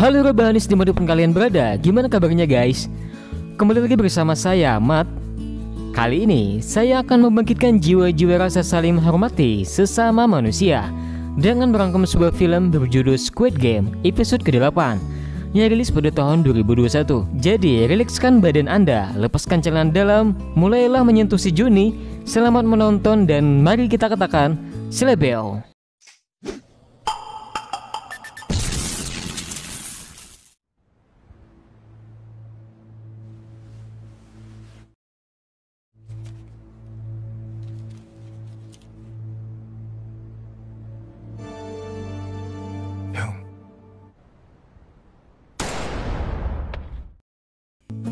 Halo Rebahanis dimanapun kalian berada, gimana kabarnya guys? Kembali lagi bersama saya, Mat. Kali ini, saya akan membangkitkan jiwa-jiwa rasa saling menghormati sesama manusia dengan merangkum sebuah film berjudul Squid Game episode ke-8 yang rilis pada tahun 2021. Jadi, rilekskan badan Anda, lepaskan celana dalam, mulailah menyentuh si Juni. Selamat menonton dan mari kita katakan Selebel.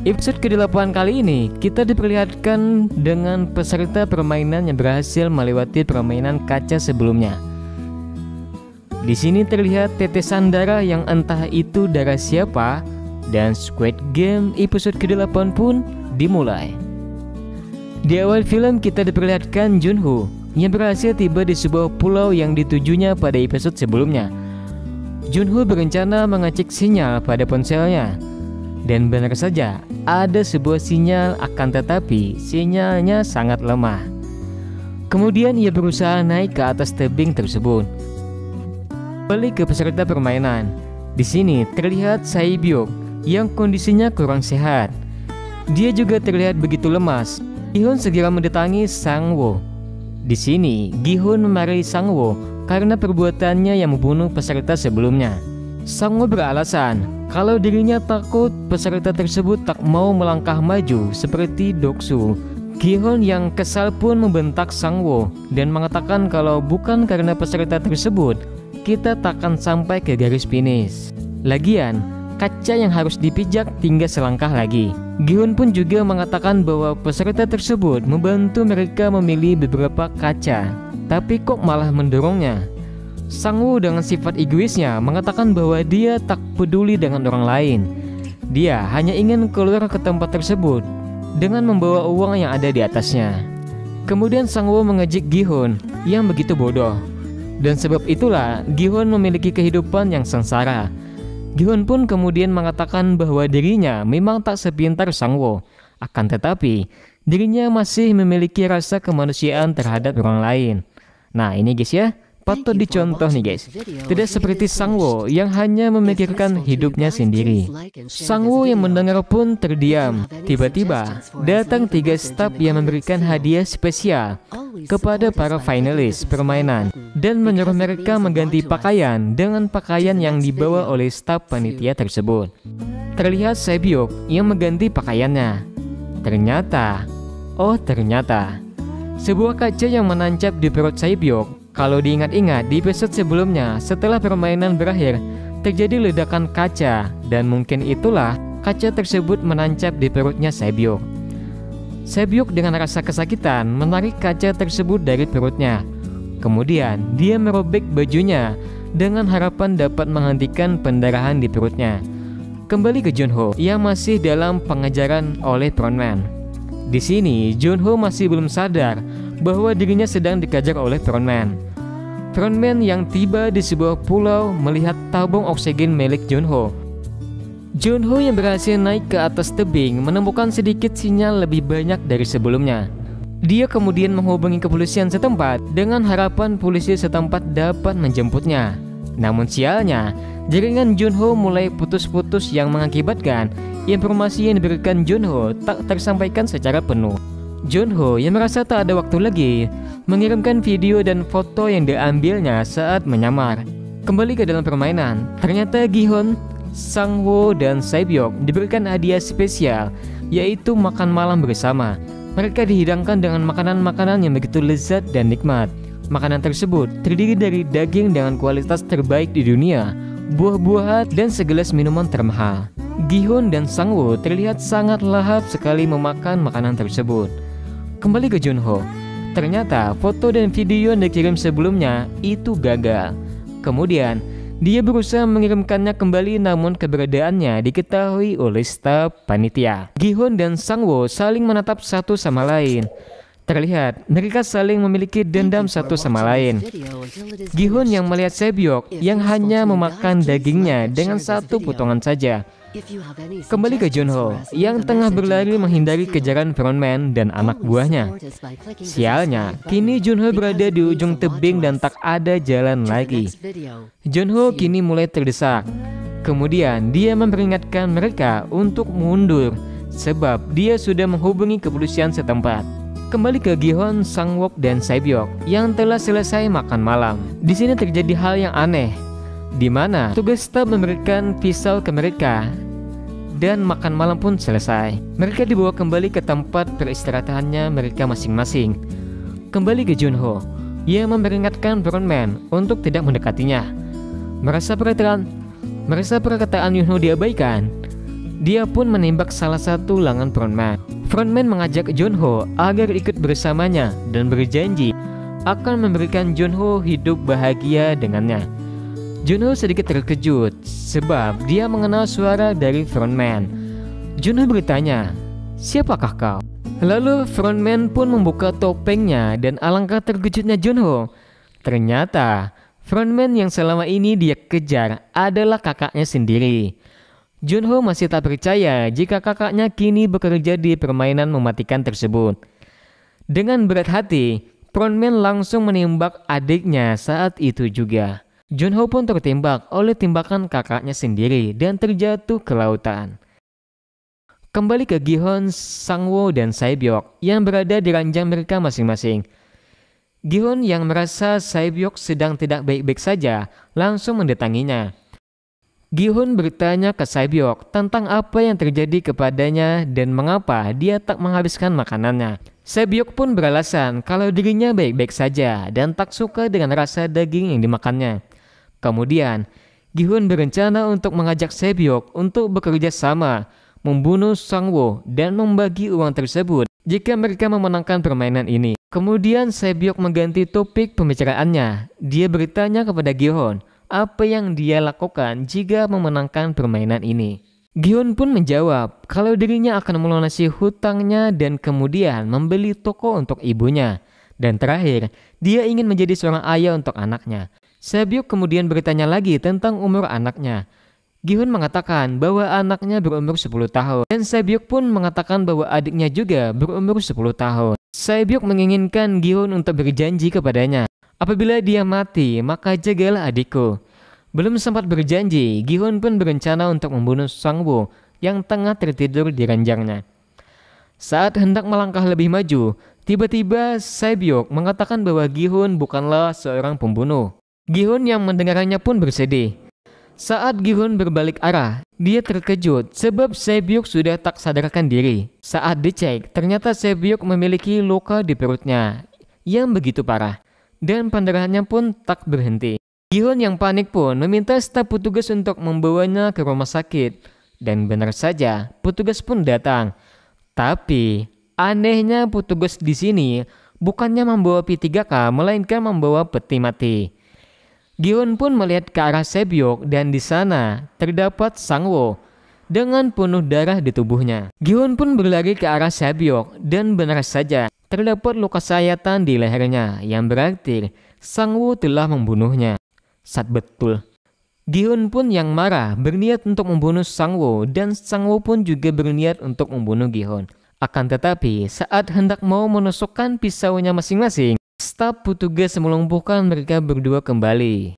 Episode ke-8 kali ini kita diperlihatkan dengan peserta permainan yang berhasil melewati permainan kaca sebelumnya. Di sini terlihat tetesan darah yang entah itu darah siapa, dan Squid Game episode ke-8 pun dimulai. Di awal film kita diperlihatkan Junho yang berhasil tiba di sebuah pulau yang ditujunya pada episode sebelumnya. Junho berencana mengecek sinyal pada ponselnya. Dan benar saja, ada sebuah sinyal, akan tetapi sinyalnya sangat lemah. Kemudian ia berusaha naik ke atas tebing tersebut. Kembali ke peserta permainan. Di sini terlihat Sae-byuk yang kondisinya kurang sehat. Dia juga terlihat begitu lemas. Gi-hun segera mendatangi Sang-woo. Di sini, Gi-hun memarahi Sang-woo karena perbuatannya yang membunuh peserta sebelumnya. Sang-woo beralasan kalau dirinya takut peserta tersebut tak mau melangkah maju seperti Doksu. Gi-hun yang kesal pun membentak Sang-woo dan mengatakan kalau bukan karena peserta tersebut, kita takkan sampai ke garis finish. Lagian, kaca yang harus dipijak tinggal selangkah lagi. Gi-hun pun juga mengatakan bahwa peserta tersebut membantu mereka memilih beberapa kaca, tapi kok malah mendorongnya. Sang-woo dengan sifat egoisnya mengatakan bahwa dia tak peduli dengan orang lain. Dia hanya ingin keluar ke tempat tersebut dengan membawa uang yang ada di atasnya. Kemudian Sang-woo mengejek Gi-hun yang begitu bodoh. Dan sebab itulah Gi-hun memiliki kehidupan yang sengsara. Gi-hun pun kemudian mengatakan bahwa dirinya memang tak sepintar Sang-woo. Akan tetapi dirinya masih memiliki rasa kemanusiaan terhadap orang lain. Nah ini guys ya, patut dicontoh nih guys. Tidak seperti Sang-woo yang hanya memikirkan hidupnya sendiri. Sang-woo yang mendengar pun terdiam. Tiba-tiba datang 3 staf yang memberikan hadiah spesial kepada para finalis permainan dan menyuruh mereka mengganti pakaian dengan pakaian yang dibawa oleh staf panitia tersebut. Terlihat Sae-byuk yang mengganti pakaiannya. Ternyata sebuah kaca yang menancap di perut Sae-byuk. Kalau diingat-ingat di episode sebelumnya, setelah permainan berakhir, terjadi ledakan kaca dan mungkin itulah kaca tersebut menancap di perutnya Sae-byuk. Sae-byuk dengan rasa kesakitan menarik kaca tersebut dari perutnya. Kemudian dia merobek bajunya dengan harapan dapat menghentikan pendarahan di perutnya. Kembali ke Junho yang masih dalam pengejaran oleh frontman. Di sini Junho masih belum sadar bahwa dirinya sedang dikejar oleh frontman. Frontman yang tiba di sebuah pulau melihat tabung oksigen milik Junho. Junho yang berhasil naik ke atas tebing menemukan sedikit sinyal lebih banyak dari sebelumnya. Dia kemudian menghubungi kepolisian setempat dengan harapan polisi setempat dapat menjemputnya. Namun sialnya, jaringan Junho mulai putus-putus yang mengakibatkan informasi yang diberikan Junho tak tersampaikan secara penuh. Junho yang merasa tak ada waktu lagi mengirimkan video dan foto yang diambilnya saat menyamar. Kembali ke dalam permainan, ternyata Gi-hun, Sang-woo dan Sae-byuk diberikan hadiah spesial, yaitu makan malam bersama. Mereka dihidangkan dengan makanan-makanan yang begitu lezat dan nikmat. Makanan tersebut terdiri dari daging dengan kualitas terbaik di dunia, buah-buahan dan segelas minuman termahal. Gi-hun dan Sang-woo terlihat sangat lahap sekali memakan makanan tersebut. Kembali ke Junho, ternyata foto dan video yang dikirim sebelumnya itu gagal. Kemudian dia berusaha mengirimkannya kembali, namun keberadaannya diketahui oleh staf panitia. Gi-hun dan Sang-woo saling menatap satu sama lain. Terlihat mereka saling memiliki dendam satu sama lain. Gi-hun yang melihat Sae-byeok yang hanya memakan dagingnya dengan satu potongan saja. Kembali ke Junho yang tengah berlari menghindari kejaran frontman dan anak buahnya. Sialnya, kini Junho berada di ujung tebing dan tak ada jalan lagi. Junho kini mulai terdesak. Kemudian dia memperingatkan mereka untuk mundur sebab dia sudah menghubungi kepolisian setempat. Kembali ke Gi-hun, Sang-wook, dan Sae-byeok yang telah selesai makan malam. Di sini terjadi hal yang aneh, di mana tugas staf memberikan pisau ke mereka dan makan malam pun selesai. Mereka dibawa kembali ke tempat peristirahatannya mereka masing-masing. Kembali ke Junho yang memperingatkan frontman untuk tidak mendekatinya. Merasa perkataan Yunho diabaikan, dia pun menembak salah satu lengan frontman. Frontman mengajak Junho agar ikut bersamanya dan berjanji akan memberikan Junho hidup bahagia dengannya. Junho sedikit terkejut sebab dia mengenal suara dari frontman. Junho bertanya, "Siapakah kau?" Lalu frontman pun membuka topengnya dan alangkah terkejutnya Junho. Ternyata frontman yang selama ini dia kejar adalah kakaknya sendiri. Junho masih tak percaya jika kakaknya kini bekerja di permainan mematikan tersebut. Dengan berat hati, frontman langsung menembak adiknya saat itu juga. Junho pun tertembak oleh tembakan kakaknya sendiri dan terjatuh ke lautan. Kembali ke Gi-hun, Sang-woo, dan Sae-byeok yang berada di ranjang mereka masing-masing. Gi-hun yang merasa Sae-byeok sedang tidak baik-baik saja langsung mendatanginya. Gi-hun bertanya ke Sae-byeok tentang apa yang terjadi kepadanya dan mengapa dia tak menghabiskan makanannya. Sae-byeok pun beralasan kalau dirinya baik-baik saja dan tak suka dengan rasa daging yang dimakannya. Kemudian, Gi-hun berencana untuk mengajak Sae-byeok untuk bekerja sama, membunuh Sang-woo dan membagi uang tersebut jika mereka memenangkan permainan ini. Kemudian Sae-byeok mengganti topik pembicaraannya. Dia bertanya kepada Gi-hun apa yang dia lakukan jika memenangkan permainan ini. Gi-hun pun menjawab kalau dirinya akan melunasi hutangnya dan kemudian membeli toko untuk ibunya. Dan terakhir, dia ingin menjadi seorang ayah untuk anaknya. Sae-byeok kemudian bertanya lagi tentang umur anaknya. Gi-hun mengatakan bahwa anaknya berumur 10 tahun dan Sae-byeok pun mengatakan bahwa adiknya juga berumur 10 tahun. Sae-byeok menginginkan Gi-hun untuk berjanji kepadanya, apabila dia mati, maka jagalah adikku. Belum sempat berjanji, Gi-hun pun berencana untuk membunuh Sang-woo yang tengah tertidur di ranjangnya. Saat hendak melangkah lebih maju, tiba-tiba Sae-byeok mengatakan bahwa Gi-hun bukanlah seorang pembunuh. Gi-hun yang mendengarnya pun bersedih. Saat Gi-hun berbalik arah, dia terkejut sebab Sae-byeok sudah tak sadarkan diri. Saat dicek, ternyata Sae-byeok memiliki luka di perutnya yang begitu parah. Dan pendarahannya pun tak berhenti. Gi-hun yang panik pun meminta staf petugas untuk membawanya ke rumah sakit. Dan benar saja, petugas pun datang. Tapi anehnya petugas di sini bukannya membawa P3K melainkan membawa peti mati. Gi-hun pun melihat ke arah Sae-byeok dan di sana terdapat Sang-woo dengan penuh darah di tubuhnya. Gi-hun pun berlari ke arah Sae-byeok dan benar saja terdapat luka sayatan di lehernya yang berarti Sang-woo telah membunuhnya. Sat betul. Gi-hun pun yang marah berniat untuk membunuh Sang-woo dan Sang-woo pun juga berniat untuk membunuh Gi-hun. Akan tetapi saat hendak mau menusukkan pisaunya masing-masing, staf petugas melumpuhkan mereka berdua kembali.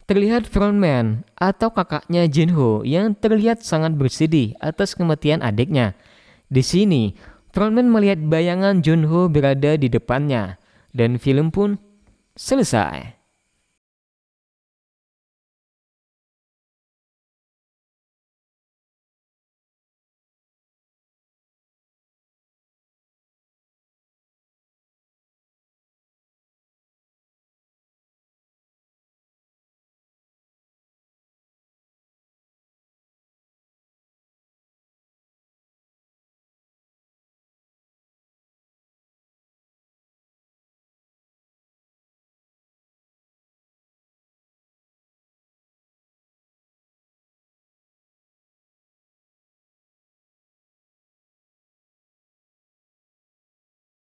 Terlihat frontman atau kakaknya Junho yang terlihat sangat bersedih atas kematian adiknya. Di sini, frontman melihat bayangan Junho berada di depannya dan film pun selesai.